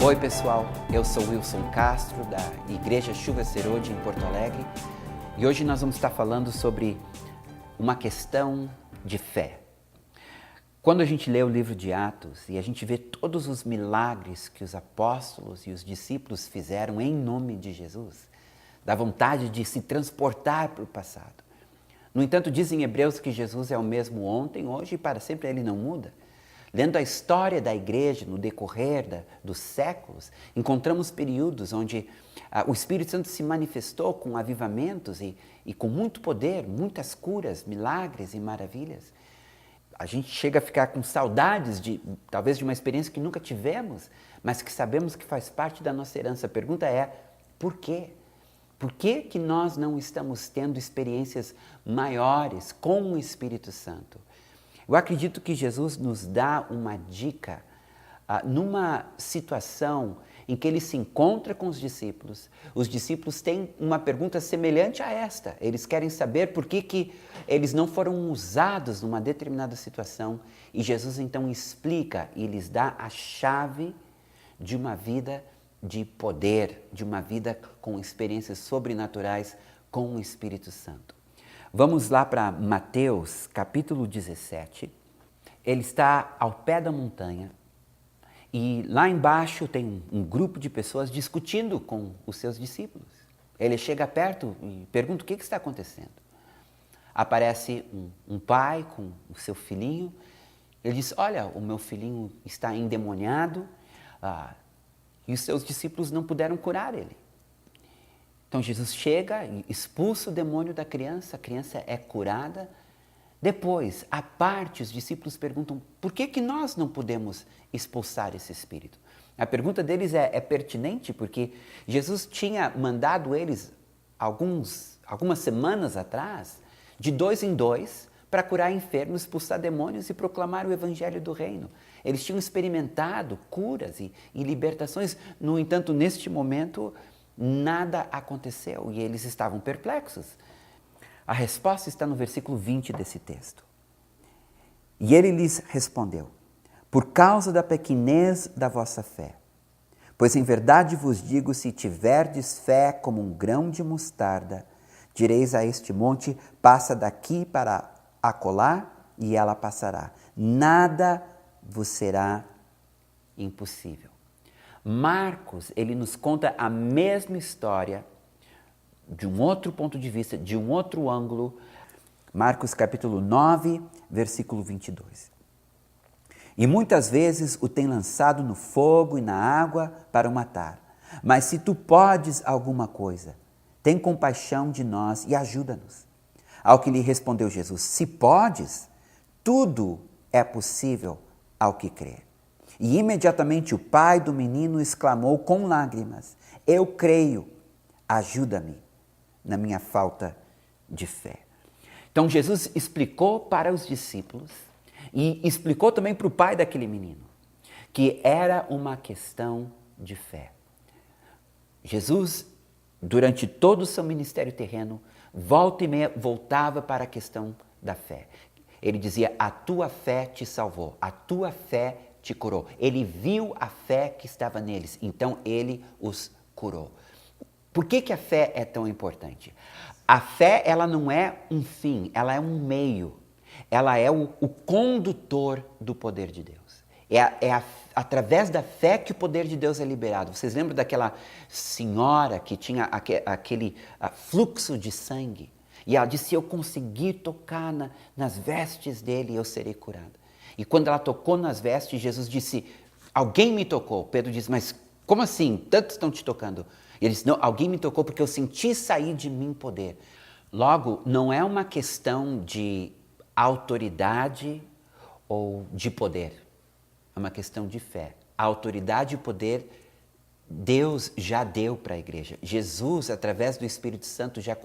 Oi pessoal, eu sou Wilson Castro da Igreja Chuva Serode em Porto Alegre e hoje nós vamos estar falando sobre uma questão de fé. Quando a gente lê o livro de Atos e a gente vê todos os milagres que os apóstolos e os discípulos fizeram em nome de Jesus, dá vontade de se transportar para o passado. No entanto, dizem Hebreus que Jesus é o mesmo ontem, hoje e para sempre, ele não muda. Lendo a história da igreja no decorrer dos séculos, encontramos períodos onde o Espírito Santo se manifestou com avivamentos e com muito poder, muitas curas, milagres e maravilhas. A gente chega a ficar com saudades talvez de uma experiência que nunca tivemos, mas que sabemos que faz parte da nossa herança. A pergunta é, por quê? Por que nós não estamos tendo experiências maiores com o Espírito Santo? Eu acredito que Jesus nos dá uma dica numa situação em que ele se encontra com os discípulos têm uma pergunta semelhante a esta. Eles querem saber por que eles não foram usados numa determinada situação e Jesus então explica e lhes dá a chave de uma vida de poder, de uma vida com experiências sobrenaturais com o Espírito Santo. Vamos lá para Mateus, capítulo 17. Ele está ao pé da montanha e lá embaixo tem um grupo de pessoas discutindo com os seus discípulos. Ele chega perto e pergunta o que está acontecendo. Aparece um pai com o seu filhinho. Ele diz, olha, o meu filhinho está endemoniado e os seus discípulos não puderam curar ele. Então Jesus chega e expulsa o demônio da criança, a criança é curada. Depois, à parte, os discípulos perguntam, por que nós não podemos expulsar esse espírito? A pergunta deles é pertinente porque Jesus tinha mandado eles, algumas semanas atrás, de 2 em 2, para curar enfermos, expulsar demônios e proclamar o evangelho do reino. Eles tinham experimentado curas e libertações, no entanto, neste momento, nada aconteceu e eles estavam perplexos. A resposta está no versículo 20 desse texto. E ele lhes respondeu, por causa da pequenez da vossa fé. Pois em verdade vos digo, se tiverdes fé como um grão de mostarda, direis a este monte, passa daqui para acolá, e ela passará. Nada vos será impossível. Marcos, ele nos conta a mesma história de um outro ponto de vista, de um outro ângulo. Marcos capítulo 9, versículo 22. E muitas vezes o tem lançado no fogo e na água para o matar. Mas se tu podes alguma coisa, tem compaixão de nós e ajuda-nos. Ao que lhe respondeu Jesus, se podes, tudo é possível ao que crê. E imediatamente o pai do menino exclamou com lágrimas, eu creio, ajuda-me na minha falta de fé. Então Jesus explicou para os discípulos e explicou também para o pai daquele menino que era uma questão de fé. Jesus, durante todo o seu ministério terreno, volta e meia voltava para a questão da fé. Ele dizia, a tua fé te salvou, a tua fé te curou. Ele viu a fé que estava neles, então ele os curou. Por que a fé é tão importante? A fé, ela não é um fim, ela é um meio. Ela é o condutor do poder de Deus. Através da fé que o poder de Deus é liberado. Vocês lembram daquela senhora que tinha aquele fluxo de sangue? E ela disse, se eu conseguir tocar nas vestes dele, eu serei curada. E quando ela tocou nas vestes, Jesus disse, alguém me tocou. Pedro disse, mas como assim? Tantos estão te tocando. E ele disse, não, alguém me tocou porque eu senti sair de mim poder. Logo, não é uma questão de autoridade ou de poder. É uma questão de fé. A autoridade e o poder, Deus já deu para a igreja. Jesus, através do Espírito Santo, já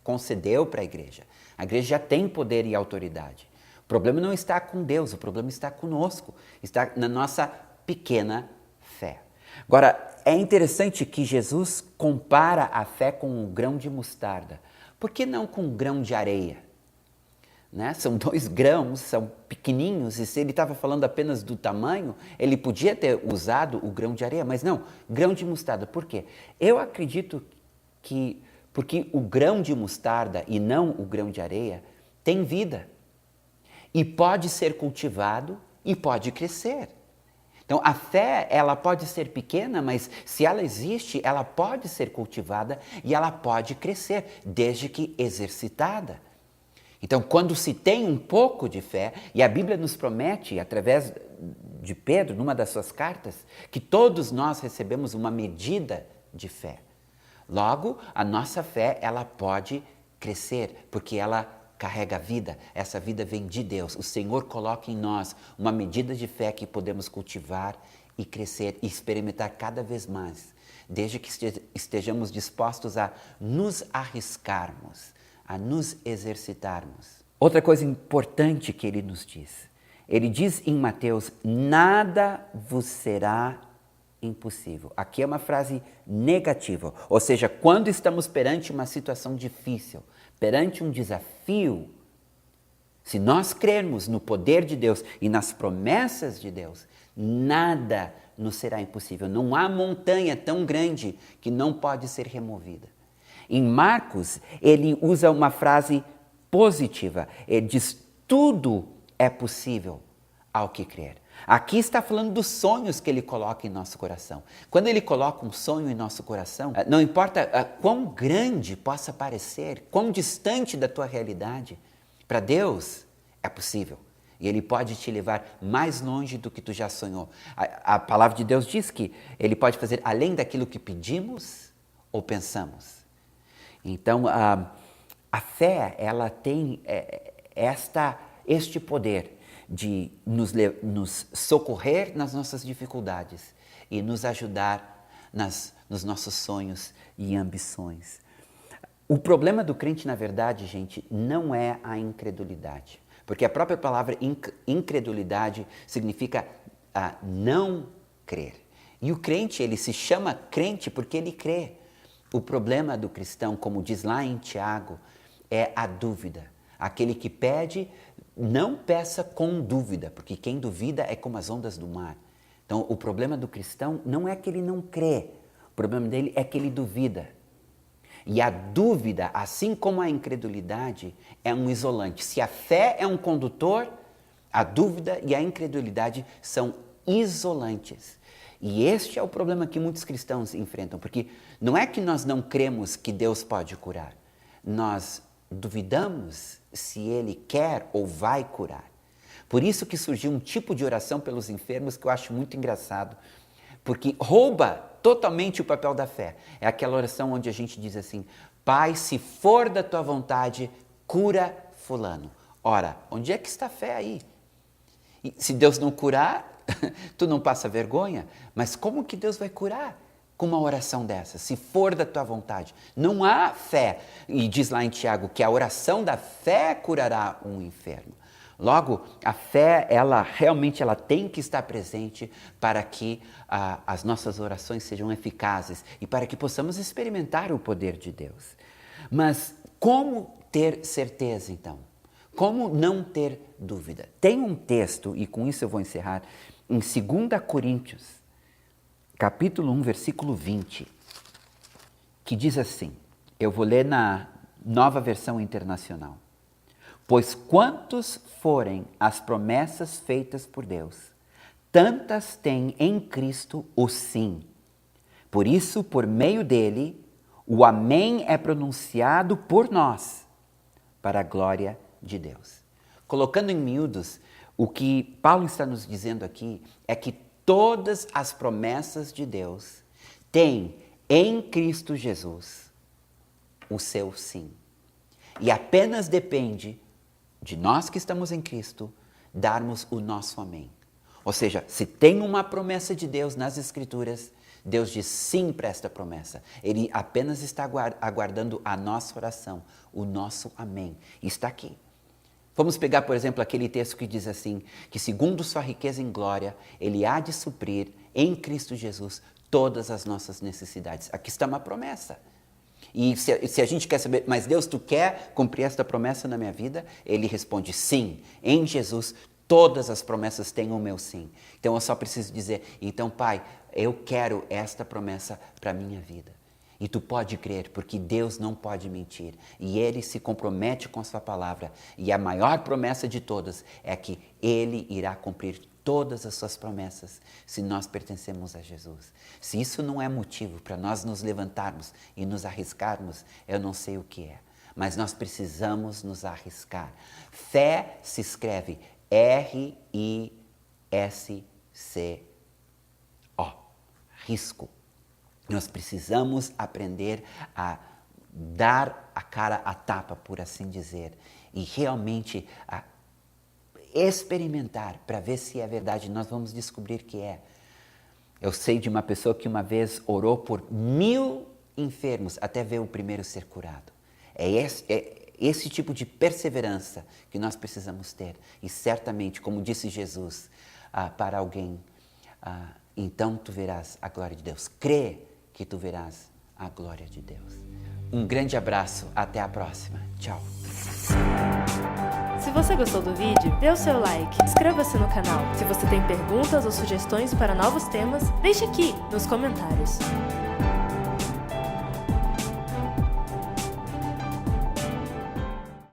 concedeu para a igreja. A igreja já tem poder e autoridade. O problema não está com Deus, o problema está conosco, está na nossa pequena fé. Agora, é interessante que Jesus compara a fé com um grão de mostarda. Por que não com um grão de areia? né? São 2 grãos, são pequenininhos, e se ele estava falando apenas do tamanho, ele podia ter usado o grão de areia, mas não, grão de mostarda. Por quê? Eu acredito que porque o grão de mostarda e não o grão de areia tem vida e pode ser cultivado e pode crescer. Então, a fé, ela pode ser pequena, mas se ela existe, ela pode ser cultivada e ela pode crescer, desde que exercitada. Então, quando se tem um pouco de fé, e a Bíblia nos promete, através de Pedro, numa das suas cartas, que todos nós recebemos uma medida de fé. Logo, a nossa fé, ela pode crescer, porque ela carrega vida. Essa vida vem de Deus. O Senhor coloca em nós uma medida de fé que podemos cultivar e crescer e experimentar cada vez mais, desde que estejamos dispostos a nos arriscarmos, a nos exercitarmos. Outra coisa importante que ele nos diz. Ele diz em Mateus, nada vos será impossível. Aqui é uma frase negativa, ou seja, quando estamos perante uma situação difícil, perante um desafio, se nós crermos no poder de Deus e nas promessas de Deus, nada nos será impossível. Não há montanha tão grande que não pode ser removida. Em Marcos, ele usa uma frase positiva. Ele diz, tudo é possível ao que crer. Aqui está falando dos sonhos que ele coloca em nosso coração. Quando ele coloca um sonho em nosso coração, não importa quão grande possa parecer, quão distante da tua realidade, para Deus é possível. E Ele pode te levar mais longe do que tu já sonhou. A palavra de Deus diz que Ele pode fazer além daquilo que pedimos ou pensamos. Então, a fé, ela tem este poder de nos socorrer nas nossas dificuldades e nos ajudar nos nossos sonhos e ambições. O problema do crente, na verdade, gente, não é a incredulidade. Porque a própria palavra incredulidade significa não crer. E o crente, ele se chama crente porque ele crê. O problema do cristão, como diz lá em Tiago, é a dúvida. Aquele que pede, não peça com dúvida, porque quem duvida é como as ondas do mar. Então, o problema do cristão não é que ele não crê, o problema dele é que ele duvida. E a dúvida, assim como a incredulidade, é um isolante. Se a fé é um condutor, a dúvida e a incredulidade são isolantes. E este é o problema que muitos cristãos enfrentam, porque não é que nós não cremos que Deus pode curar, nós duvidamos se Ele quer ou vai curar. Por isso que surgiu um tipo de oração pelos enfermos que eu acho muito engraçado, porque rouba totalmente o papel da fé. É aquela oração onde a gente diz assim, Pai, se for da tua vontade, cura fulano. Ora, onde é que está a fé aí? E se Deus não curar, tu não passa vergonha, mas como que Deus vai curar com uma oração dessa? Se for da tua vontade. Não há fé. E diz lá em Tiago que a oração da fé curará um enfermo. Logo, a fé, ela realmente tem que estar presente para que as nossas orações sejam eficazes e para que possamos experimentar o poder de Deus. Mas como ter certeza, então? Como não ter dúvida? Tem um texto, e com isso eu vou encerrar, em 2 Coríntios, capítulo 1, versículo 20, que diz assim, eu vou ler na Nova Versão Internacional. Pois quantos forem as promessas feitas por Deus, tantas tem em Cristo o sim. Por isso, por meio dele, o amém é pronunciado por nós, para a glória de Deus. Colocando em miúdos, o que Paulo está nos dizendo aqui é que todas as promessas de Deus têm em Cristo Jesus o seu sim. E apenas depende de nós que estamos em Cristo, darmos o nosso amém. Ou seja, se tem uma promessa de Deus nas Escrituras, Deus diz sim para esta promessa. Ele apenas está aguardando a nossa oração, o nosso amém. E está aqui. Vamos pegar, por exemplo, aquele texto que diz assim, que segundo sua riqueza em glória, Ele há de suprir em Cristo Jesus todas as nossas necessidades. Aqui está uma promessa. E se a gente quer saber, mas Deus, tu quer cumprir esta promessa na minha vida? Ele responde, sim, em Jesus todas as promessas têm o meu sim. Então eu só preciso dizer, então Pai, eu quero esta promessa para a minha vida. E tu pode crer, porque Deus não pode mentir. E Ele se compromete com a sua palavra. E a maior promessa de todas é que Ele irá cumprir todas as suas promessas se nós pertencemos a Jesus. Se isso não é motivo para nós nos levantarmos e nos arriscarmos, eu não sei o que é. Mas nós precisamos nos arriscar. Fé se escreve R-I-S-C-O. Risco. Nós precisamos aprender a dar a cara a tapa, por assim dizer, e realmente a experimentar para ver se é verdade. Nós vamos descobrir que é. Eu sei de uma pessoa que uma vez orou por 1000 enfermos até ver o primeiro ser curado. É esse tipo de perseverança que nós precisamos ter. E certamente, como disse Jesus para alguém, então tu verás a glória de Deus. Crê que tu verás a glória de Deus. Um grande abraço, até a próxima. Tchau. Se você gostou do vídeo, dê o seu like, inscreva-se no canal. Se você tem perguntas ou sugestões para novos temas, deixe aqui nos comentários.